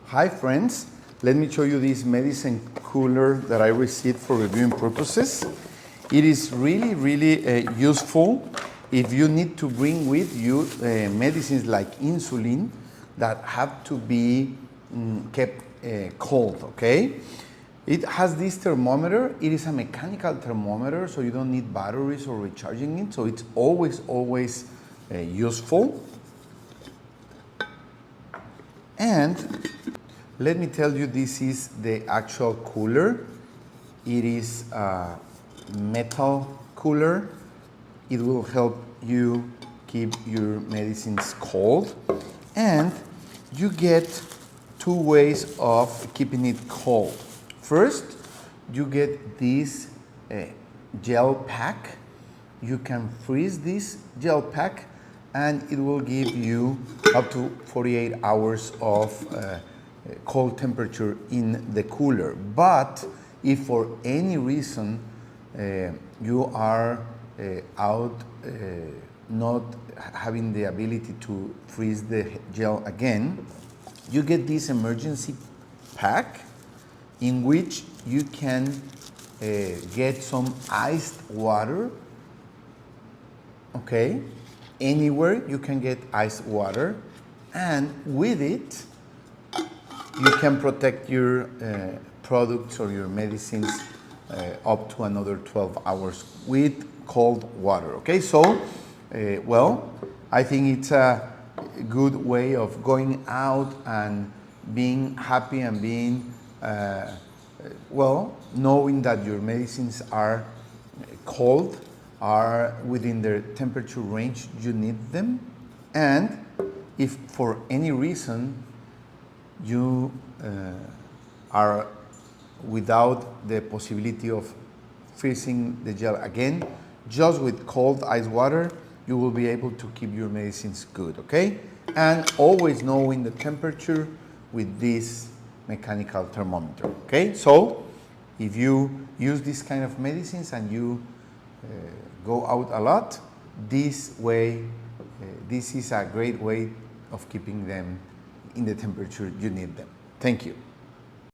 Hi friends, let me show you this medicine cooler that I received for reviewing purposes. It is really useful if you need to bring with you medicines like insulin that have to be kept cold, okay? It has this thermometer. It is a mechanical thermometer, so you don't need batteries or recharging it, so it's always useful. And let me tell you, this is the actual cooler. It is a metal cooler. It will help you keep your medicines cold. And you get two ways of keeping it cold. First, you get this gel pack. You can freeze this gel pack and it will give you up to 48 hours of cold temperature in the cooler. But if for any reason you are not having the ability to freeze the gel again, you get this emergency pack in which you can get some iced water. Okay, anywhere you can get iced water, and with it you can protect your products or your medicines up to another 12 hours with cold water. Okay, so well, I think it's a good way of going out and being happy and being well, knowing that your medicines are cold, are within the temperature range you need them, and if for any reason you are without the possibility of freezing the gel again, just with cold ice water you will be able to keep your medicines good, okay? And always knowing the temperature with this mechanical thermometer, okay? So if you use this kind of medicines and you go out a lot, this is a great way of keeping them in the temperature you need them. Thank you.